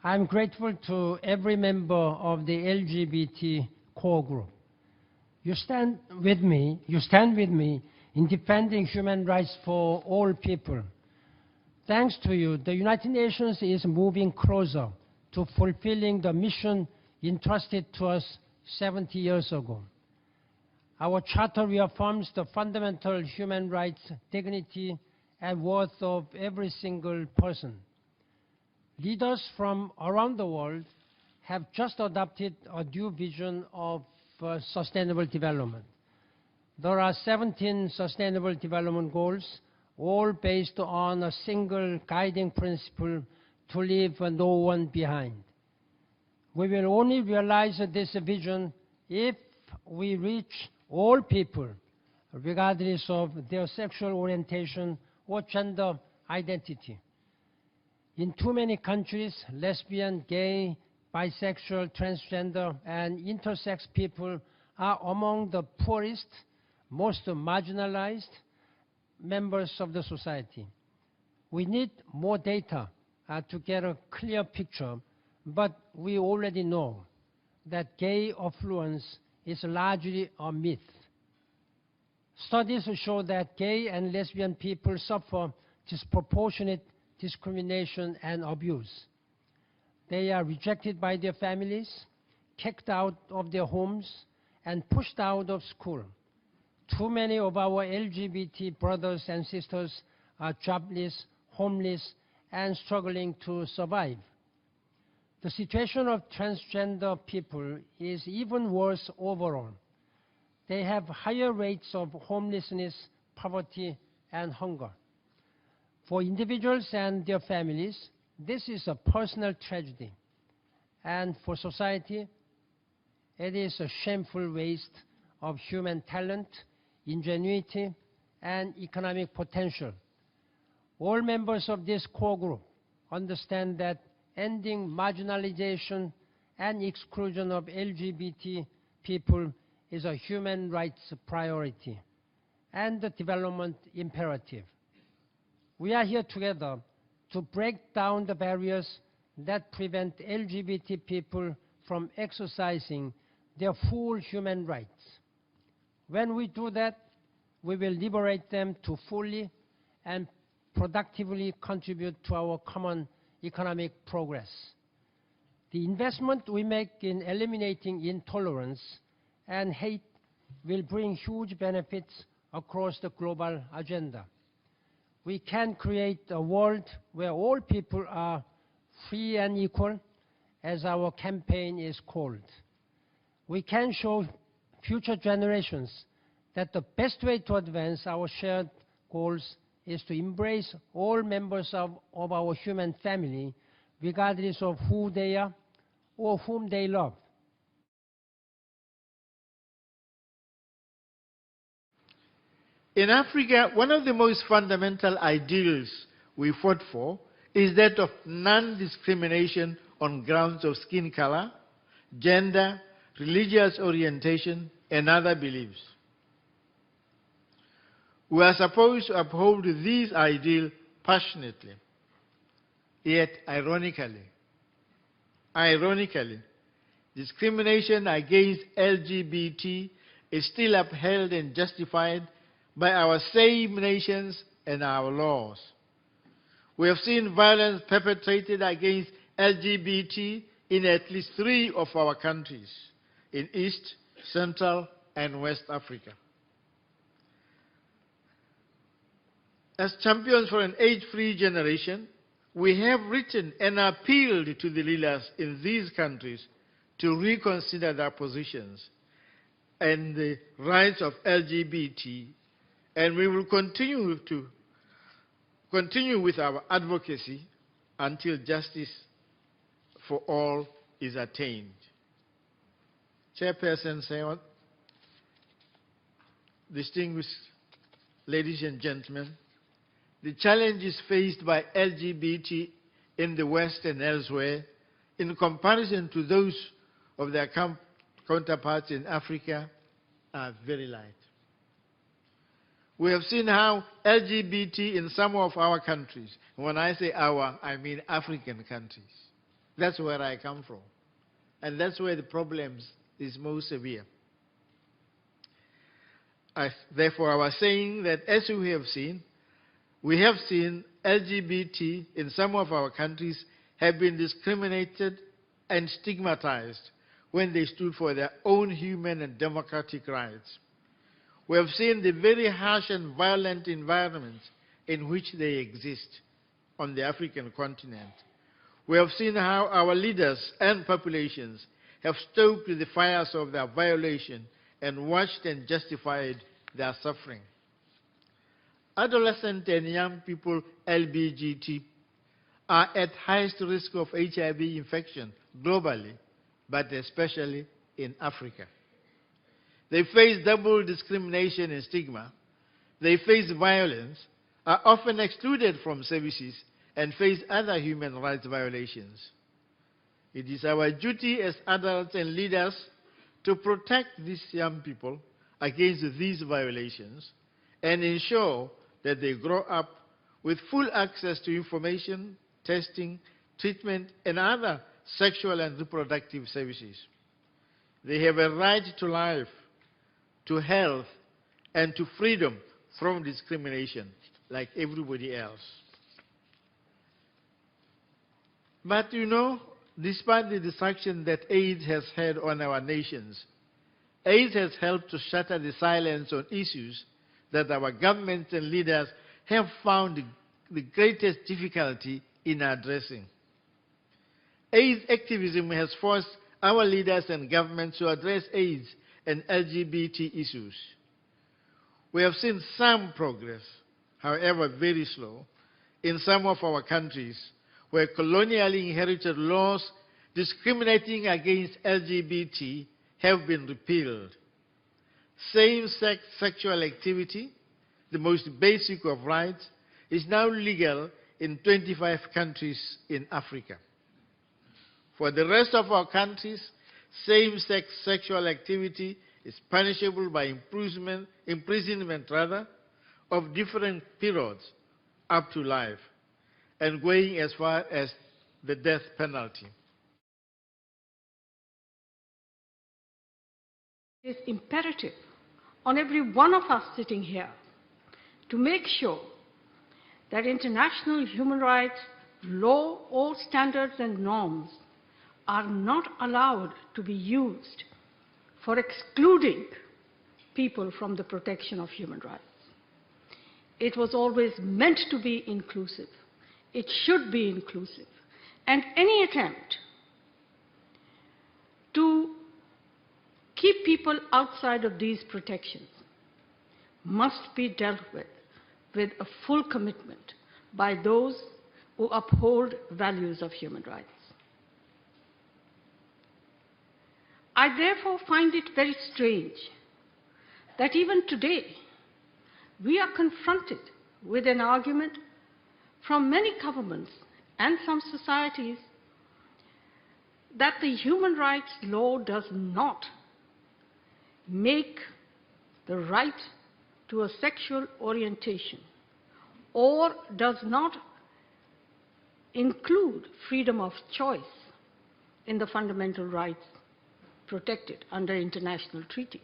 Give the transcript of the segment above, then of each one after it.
I'm grateful to every member of the LGBT core group. You stand with me in defending human rights for all people. Thanks to you, the United Nations is moving closer to fulfilling the mission entrusted to us 70 years ago. Our charter reaffirms the fundamental human rights, dignity, and worth of every single person. Leaders from around the world have just adopted a new vision of sustainable development. There are 17 sustainable development goals, all based on a single guiding principle: to leave no one behind. We will only realize this vision if we reach all people, regardless of their sexual orientation or gender identity. In too many countries, lesbian, gay, bisexual, transgender, and intersex people are among the poorest, most marginalized members of the society. We need more data to get a clear picture, but we already know that gay affluence is largely a myth. Studies show that gay and lesbian people suffer disproportionate discrimination and abuse. They are rejected by their families, kicked out of their homes, and pushed out of school. Too many of our LGBT brothers and sisters are jobless, homeless, and struggling to survive. The situation of transgender people is even worse overall. They have higher rates of homelessness, poverty, and hunger. For individuals and their families, this is a personal tragedy. And for society, it is a shameful waste of human talent, ingenuity, and economic potential. All members of this core group understand that ending marginalization and exclusion of LGBT people is a human rights priority and a development imperative. We are here together to break down the barriers that prevent LGBT people from exercising their full human rights. When we do that, we will liberate them to fully and productively contribute to our common economic progress. The investment we make in eliminating intolerance and hate will bring huge benefits across the global agenda. We can create a world where all people are free and equal, as our campaign is called. We can show future generations that the best way to advance our shared goals is to embrace all members of our human family, regardless of who they are or whom they love. In Africa, one of the most fundamental ideals we fought for is that of non-discrimination on grounds of skin color, gender, religious orientation, and other beliefs. We are supposed to uphold these ideals passionately. Yet, ironically, discrimination against LGBT is still upheld and justified by our same nations and our laws. We have seen violence perpetrated against LGBT in at least 3 of our countries, in East, Central, and West Africa. As champions for an age-free generation, we have written and appealed to the leaders in these countries to reconsider their positions and the rights of LGBT, and we will continue with our advocacy until justice for all is attained. Chairperson Seward, distinguished ladies and gentlemen, the challenges faced by LGBT in the West and elsewhere, in comparison to those of their counterparts in Africa, are very light. We have seen how LGBT in some of our countries, when I say our, I mean African countries, That's where I come from. And that's where the problems is most severe. Therefore, I was saying that as we have seen LGBT in some of our countries have been discriminated and stigmatized when they stood for their own human and democratic rights. We have seen the very harsh and violent environment in which they exist on the African continent. We have seen how our leaders and populations have stoked the fires of their violation and watched and justified their suffering. Adolescent and young people, LGBT, are at highest risk of HIV infection globally, but especially in Africa. They face double discrimination and stigma. They face violence, are often excluded from services, and face other human rights violations. It is our duty as adults and leaders to protect these young people against these violations and ensure that they grow up with full access to information, testing, treatment, and other sexual and reproductive services. They have a right to life, to health, and to freedom from discrimination, like everybody else. But you know, despite the destruction that AIDS has had on our nations, AIDS has helped to shatter the silence on issues that our governments and leaders have found the greatest difficulty in addressing. AIDS activism has forced our leaders and governments to address AIDS and LGBT issues. We have seen some progress, however very slow, in some of our countries where colonially inherited laws discriminating against LGBT have been repealed. Same-sex sexual activity, the most basic of rights, is now legal in 25 countries in Africa. For the rest of our countries, same-sex sexual activity is punishable by imprisonment of different periods up to life, and going as far as the death penalty. It is imperative on every one of us sitting here to make sure that international human rights law or standards and norms are not allowed to be used for excluding people from the protection of human rights. It was always meant to be inclusive. It should be inclusive. And any attempt to keep people outside of these protections must be dealt with a full commitment by those who uphold values of human rights. I therefore find it very strange that even today we are confronted with an argument from many governments and some societies that the human rights law does not make the right to a sexual orientation or does not include freedom of choice in the fundamental rights protected under international treaties.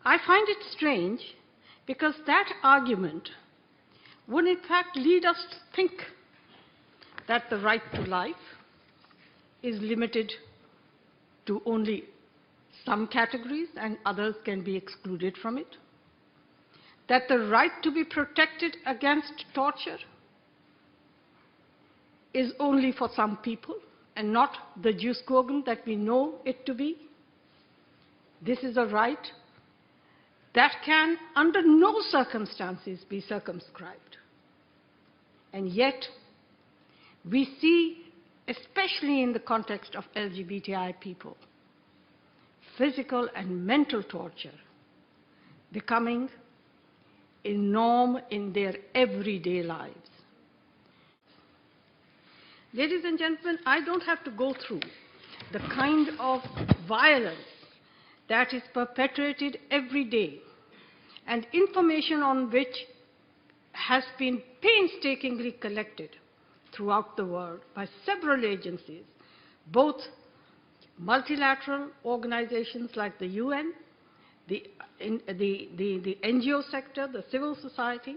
I find it strange because that argument would in fact lead us to think that the right to life is limited to only some categories and others can be excluded from it, that the right to be protected against torture is only for some people and not the jus cogens that we know it to be. This is a right that can under no circumstances be circumscribed. And yet, we see, especially in the context of LGBTI people, physical and mental torture becoming a norm in their everyday lives. Ladies and gentlemen, I don't have to go through the kind of violence that is perpetrated every day and information on which has been painstakingly collected throughout the world by several agencies, both multilateral organizations like the UN, the NGO sector, the civil society.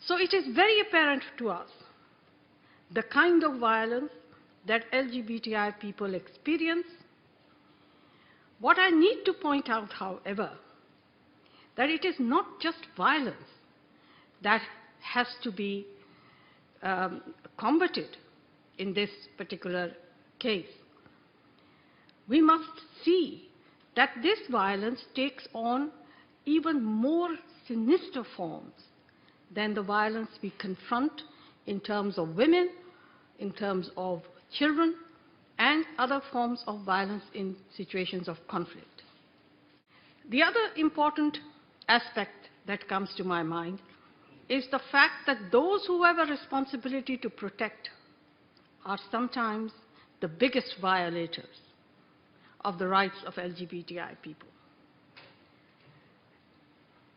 So it is very apparent to us the kind of violence that LGBTI people experience. What I need to point out, however, that it is not just violence that has to be combated in this particular case. We must see that this violence takes on even more sinister forms than the violence we confront in terms of women, in terms of children, and other forms of violence in situations of conflict. The other important aspect that comes to my mind is the fact that those who have a responsibility to protect are sometimes the biggest violators of the rights of LGBTI people.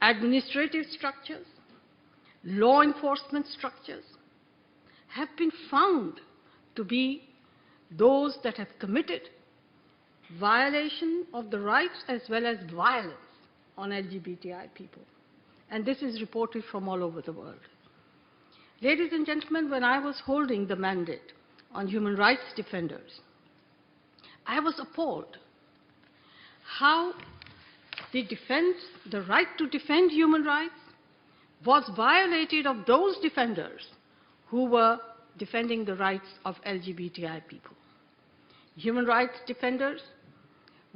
Administrative structures, law enforcement structures have been found to be those that have committed violation of the rights as well as violence on LGBTI people. And this is reported from all over the world. Ladies and gentlemen, when I was holding the mandate on human rights defenders, I was appalled how the right to defend human rights was violated of those defenders who were defending the rights of LGBTI people. Human rights defenders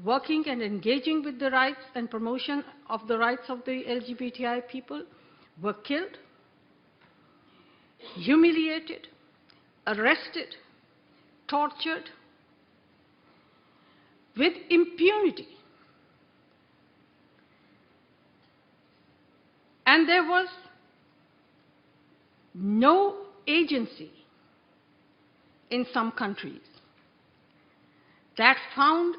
working and engaging with the rights and promotion of the rights of the LGBTI people were killed, humiliated, arrested, tortured with impunity. And there was no agency in some countries that found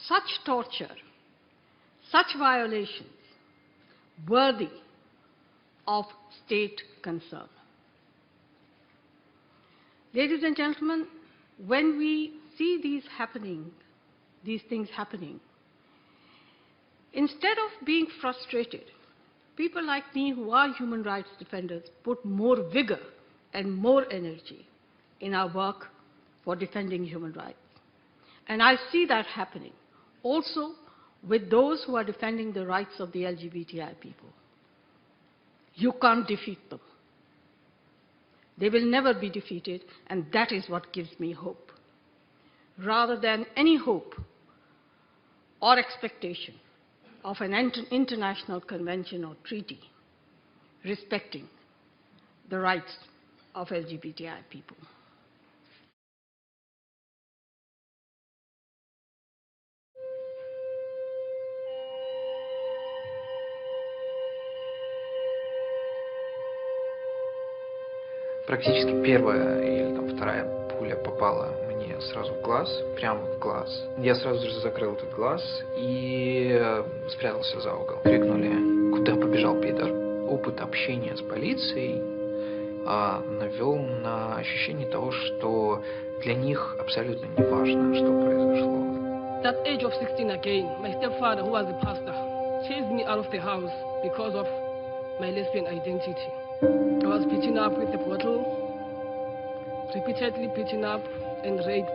such torture, such violations worthy of state concern. Ladies and gentlemen, when we see these things happening, instead of being frustrated, people like me who are human rights defenders put more vigor and more energy in our work for defending human rights. And I see that happening also with those who are defending the rights of the LGBTI people. You can't defeat them. They will never be defeated, and that is what gives me hope. Rather than any hope or expectation of an international convention or treaty respecting the rights of LGBTI people. Практически первая или там вторая пуля попала мне сразу в глаз, прямо в глаз. Я сразу же закрыл этот глаз и спрятался за угол. Крикнули: «Куда побежал, пидор?» Опыт общения с полицией навел на ощущение того, что для них абсолютно не важно, что произошло. At the age of 16 again, my stepfather, who was a pastor, chased me out of the house because of my lesbian identity. I was beaten up with a bottle, repeatedly beaten up and raped.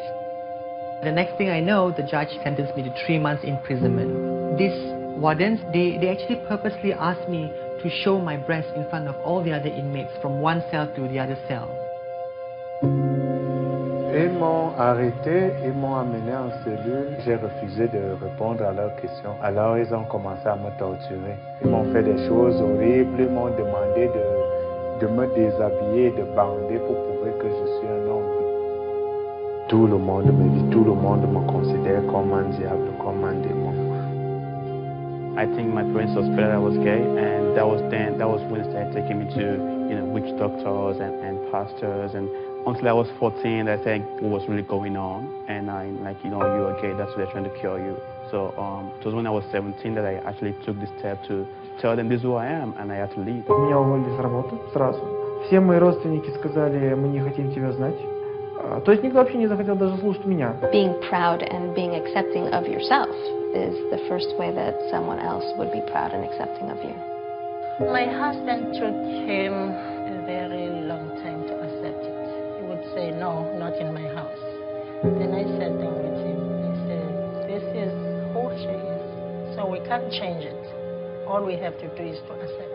The next thing I know, the judge sentenced me to 3 months imprisonment. These wardens, they actually purposely asked me to show my breast in front of all the other inmates from one cell to the other cell. Ils m'ont arrêté, ils m'ont amené en cellule. J'ai refusé de répondre à leurs questions. Alors ils ont commencé à me torturer. Ils m'ont fait des choses horribles. Ils m'ont demandé de me déshabiller, de bander pour prouver que je suis un homme. Tout le monde me dit, tout le monde me considère comme un diable, comme un démon. I think my parents suspected I was gay, and that was when they started taking me to, witch doctors and pastors, and until I was 14, I think what was really going on, and you're gay, that's why they're trying to cure you. So it was when I was 17 that I actually took this step to tell them this is who I am, and I had to leave. Меня уволили с работы сразу. Все мои родственники сказали, мы не хотим тебя знать. То есть никто вообще не захотел даже слушать меня. Being proud and being accepting of yourself is the first way that someone else would be proud and accepting of you. My husband took him a very long time to accept it. He would say, no, not in my house. Then I sat down with him. I said, this is who she is, so we can't change it. All we have to do is to accept